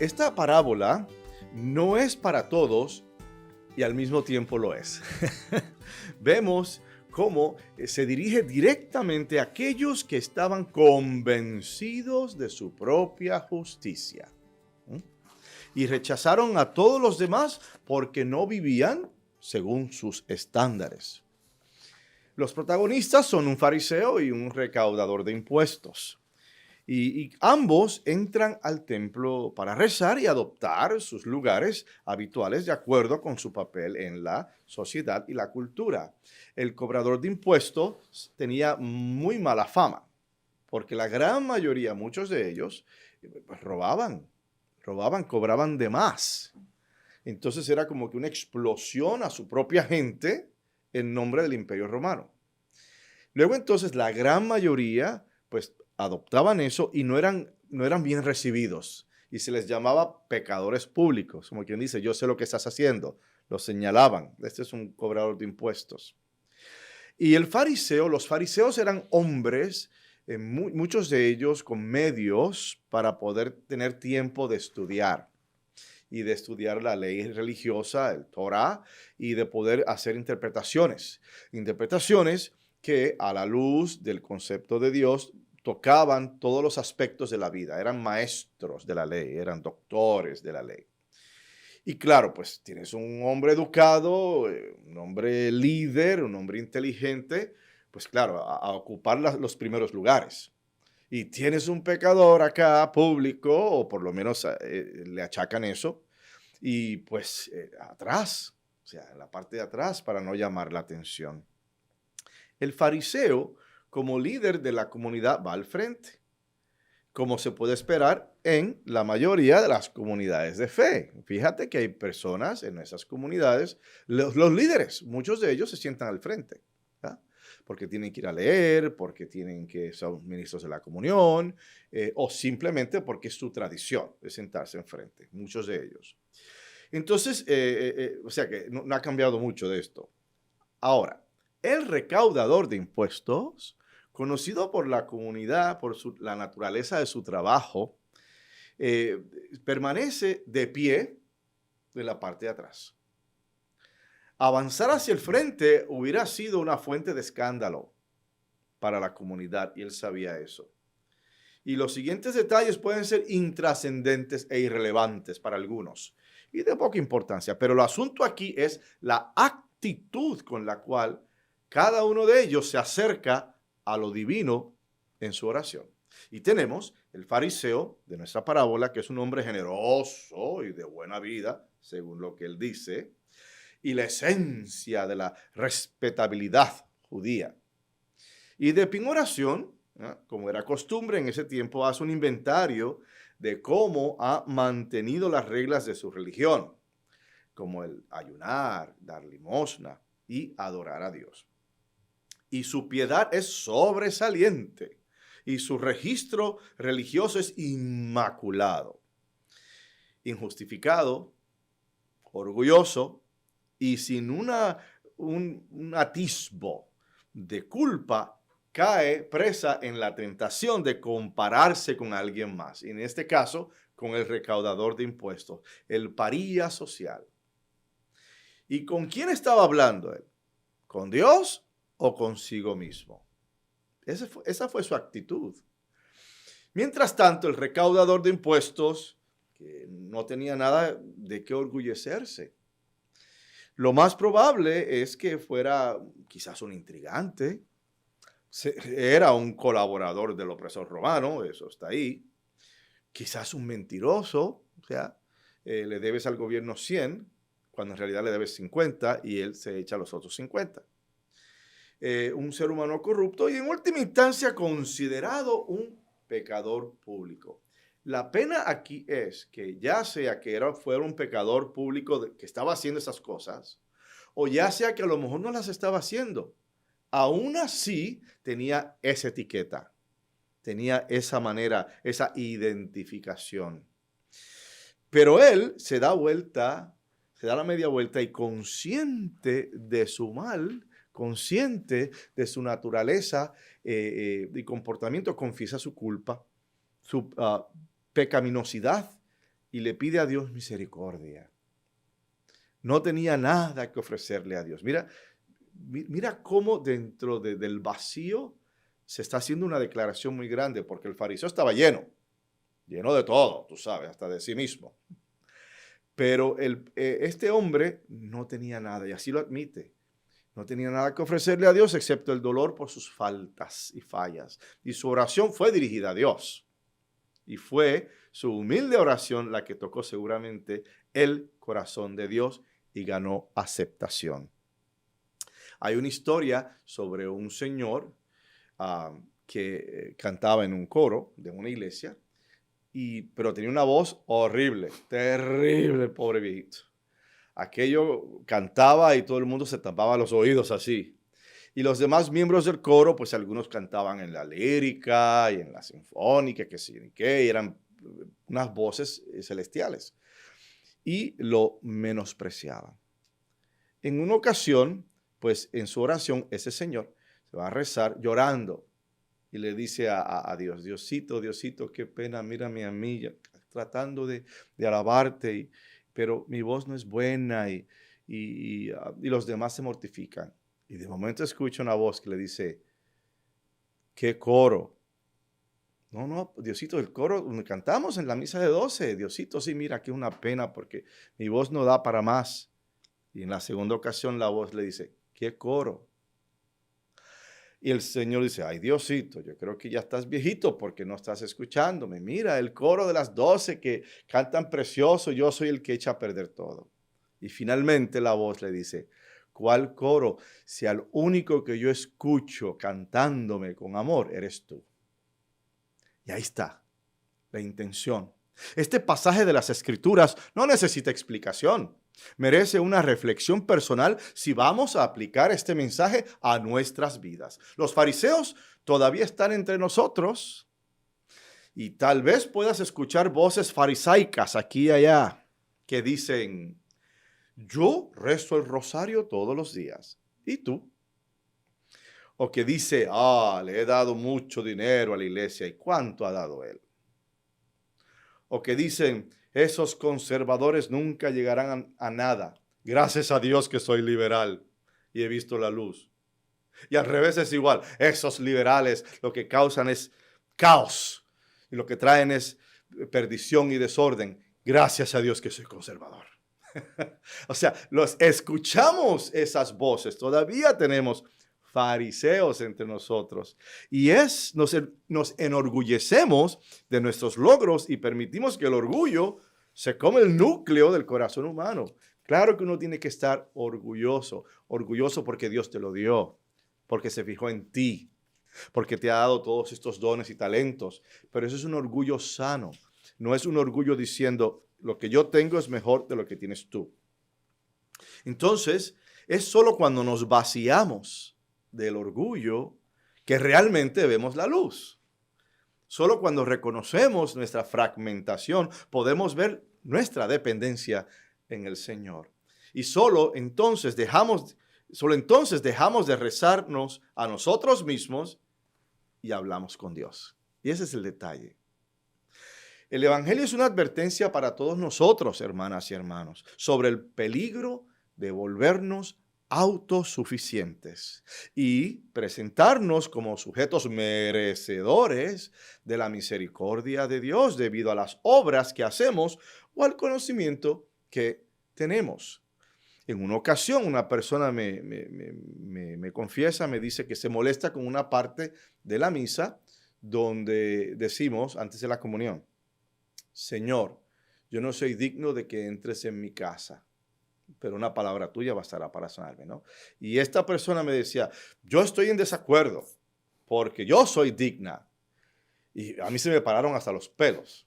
esta parábola no es para todos y al mismo tiempo lo es. Vemos cómo se dirige directamente a aquellos que estaban convencidos de su propia justicia. Y rechazaron a todos los demás porque no vivían según sus estándares. Los protagonistas son un fariseo y un recaudador de impuestos. Y ambos entran al templo para rezar y adoptar sus lugares habituales de acuerdo con su papel en la sociedad y la cultura. El cobrador de impuestos tenía muy mala fama, porque la gran mayoría, muchos de ellos, robaban, cobraban de más. Entonces era como que una explosión a su propia gente en nombre del Imperio Romano. Luego entonces la gran mayoría, pues, adoptaban eso y no eran bien recibidos. Y se les llamaba pecadores públicos, como quien dice, yo sé lo que estás haciendo. Los señalaban, este es un cobrador de impuestos. Y los fariseos eran hombres, muchos de ellos con medios para poder tener tiempo de estudiar. Y de estudiar la ley religiosa, el Torah, y de poder hacer interpretaciones. Interpretaciones que a la luz del concepto de Dios tocaban todos los aspectos de la vida. Eran maestros de la ley, eran doctores de la ley. Y claro, pues tienes un hombre educado, un hombre líder, un hombre inteligente, pues claro, a ocupar los primeros lugares. Y tienes un pecador acá público, o por lo menos le achacan eso, y pues atrás, o sea, en la parte de atrás para no llamar la atención. El fariseo, como líder de la comunidad, va al frente, como se puede esperar en la mayoría de las comunidades de fe. Fíjate que hay personas en esas comunidades, los líderes, muchos de ellos se sientan al frente, ¿verdad? Porque tienen que ir a leer, porque tienen que ser ministros de la comunión, o simplemente porque es su tradición de sentarse enfrente, muchos de ellos. Entonces, o sea que no ha cambiado mucho de esto. Ahora, el recaudador de impuestos, conocido por la comunidad, por la naturaleza de su trabajo, permanece de pie en la parte de atrás. Avanzar hacia el frente hubiera sido una fuente de escándalo para la comunidad y él sabía eso. Y los siguientes detalles pueden ser intrascendentes e irrelevantes para algunos y de poca importancia, pero el asunto aquí es la actitud con la cual cada uno de ellos se acerca a lo divino en su oración. Y tenemos el fariseo de nuestra parábola, que es un hombre generoso y de buena vida, según lo que él dice, y la esencia de la respetabilidad judía. Y de pie en oración, como era costumbre en ese tiempo, hace un inventario de cómo ha mantenido las reglas de su religión, como el ayunar, dar limosna y adorar a Dios. Y su piedad es sobresaliente y su registro religioso es inmaculado. Injustificado, orgulloso y sin un atisbo de culpa, cae presa en la tentación de compararse con alguien más. Y en este caso, con el recaudador de impuestos, el paría social. ¿Y con quién estaba hablando él? ¿Con Dios o consigo mismo? Esa fue su actitud. Mientras tanto, el recaudador de impuestos, que no tenía nada de qué orgullecerse, lo más probable es que fuera quizás un intrigante, era un colaborador del opresor romano, eso está ahí, quizás un mentiroso, o sea, le debes al gobierno 100, cuando en realidad le debes 50 y él se echa los otros 50. Un ser humano corrupto y en última instancia considerado un pecador público. La pena aquí es que ya sea que fuera un pecador público que estaba haciendo esas cosas, o ya sea que a lo mejor no las estaba haciendo, aún así tenía esa etiqueta, tenía esa manera, esa identificación. Pero él se da la media vuelta y consciente de su mal, consciente de su naturaleza y comportamiento, confiesa su culpa, su pecaminosidad y le pide a Dios misericordia. No tenía nada que ofrecerle a Dios. Mira cómo dentro del vacío se está haciendo una declaración muy grande, porque el fariseo estaba lleno de todo, tú sabes, hasta de sí mismo. Pero este hombre no tenía nada, y así lo admite. No tenía nada que ofrecerle a Dios excepto el dolor por sus faltas y fallas. Y su oración fue dirigida a Dios. Y fue su humilde oración la que tocó seguramente el corazón de Dios y ganó aceptación. Hay una historia sobre un señor que cantaba en un coro de una iglesia, pero tenía una voz horrible, terrible, pobre viejito. Aquello cantaba y todo el mundo se tapaba los oídos así. Y los demás miembros del coro, pues algunos cantaban en la lírica y en la sinfónica, que sí, que eran unas voces celestiales. Y lo menospreciaban. En una ocasión, pues en su oración, ese señor se va a rezar llorando y le dice a Dios, Diosito, Diosito, qué pena, mírame a mí, tratando de alabarte, pero mi voz no es buena y los demás se mortifican. Y de momento escucha una voz que le dice, ¿qué coro? No, Diosito, el coro, cantamos en la misa de 12. Diosito, sí, mira, que es una pena porque mi voz no da para más. Y en la segunda ocasión la voz le dice, ¿qué coro? Y el Señor dice, ay Diosito, yo creo que ya estás viejito porque no estás escuchándome. Mira, el coro de las 12 que cantan precioso, yo soy el que echa a perder todo. Y finalmente la voz le dice, ¿cuál coro? Si al único que yo escucho cantándome con amor eres tú. Y ahí está la intención. Este pasaje de las Escrituras no necesita explicación. Merece una reflexión personal si vamos a aplicar este mensaje a nuestras vidas. Los fariseos todavía están entre nosotros y tal vez puedas escuchar voces farisaicas aquí y allá que dicen, yo rezo el rosario todos los días. ¿Y tú? O que dice, le he dado mucho dinero a la iglesia. ¿Y cuánto ha dado él? O que dicen, esos conservadores nunca llegarán a nada. Gracias a Dios que soy liberal y he visto la luz. Y al revés es igual. Esos liberales lo que causan es caos y lo que traen es perdición y desorden. Gracias a Dios que soy conservador. O sea, los escuchamos esas voces. Todavía tenemos fariseos entre nosotros y nos enorgullecemos de nuestros logros y permitimos que el orgullo se come el núcleo del corazón humano. Claro que uno tiene que estar orgulloso porque Dios te lo dio, porque se fijó en ti, porque te ha dado todos estos dones y talentos, pero eso es un orgullo sano, no es un orgullo diciendo lo que yo tengo es mejor de lo que tienes tú. Entonces, es solo cuando nos vaciamos del orgullo que realmente vemos la luz. Solo cuando reconocemos nuestra fragmentación podemos ver nuestra dependencia en el Señor. Y solo entonces dejamos de rezarnos a nosotros mismos y hablamos con Dios. Y ese es el detalle. El Evangelio es una advertencia para todos nosotros, hermanas y hermanos, sobre el peligro de volvernos autosuficientes y presentarnos como sujetos merecedores de la misericordia de Dios debido a las obras que hacemos o al conocimiento que tenemos. En una ocasión, una persona me confiesa, me dice que se molesta con una parte de la misa donde decimos, antes de la comunión, Señor, yo no soy digno de que entres en mi casa, pero una palabra tuya bastará para sanarme, ¿no? Y esta persona me decía, yo estoy en desacuerdo porque yo soy digna. Y a mí se me pararon hasta los pelos.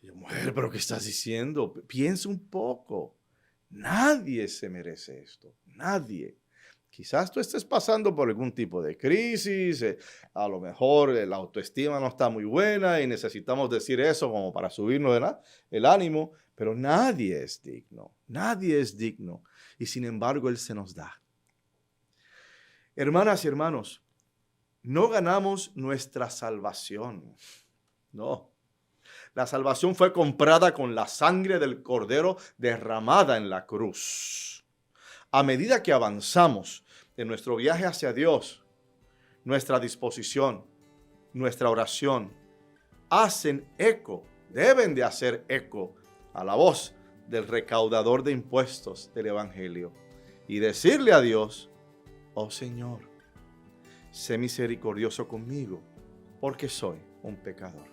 Y yo, mujer, ¿pero qué estás diciendo? Piensa un poco. Nadie se merece esto. Nadie. Quizás tú estés pasando por algún tipo de crisis, a lo mejor la autoestima no está muy buena y necesitamos decir eso como para subirnos el ánimo, pero nadie es digno y sin embargo Él se nos da. Hermanas y hermanos, no ganamos nuestra salvación, no. La salvación fue comprada con la sangre del Cordero derramada en la cruz. A medida que avanzamos en nuestro viaje hacia Dios, nuestra disposición, nuestra oración, hacen eco, deben de hacer eco a la voz del recaudador de impuestos del Evangelio y decirle a Dios: oh Señor, sé misericordioso conmigo, porque soy un pecador.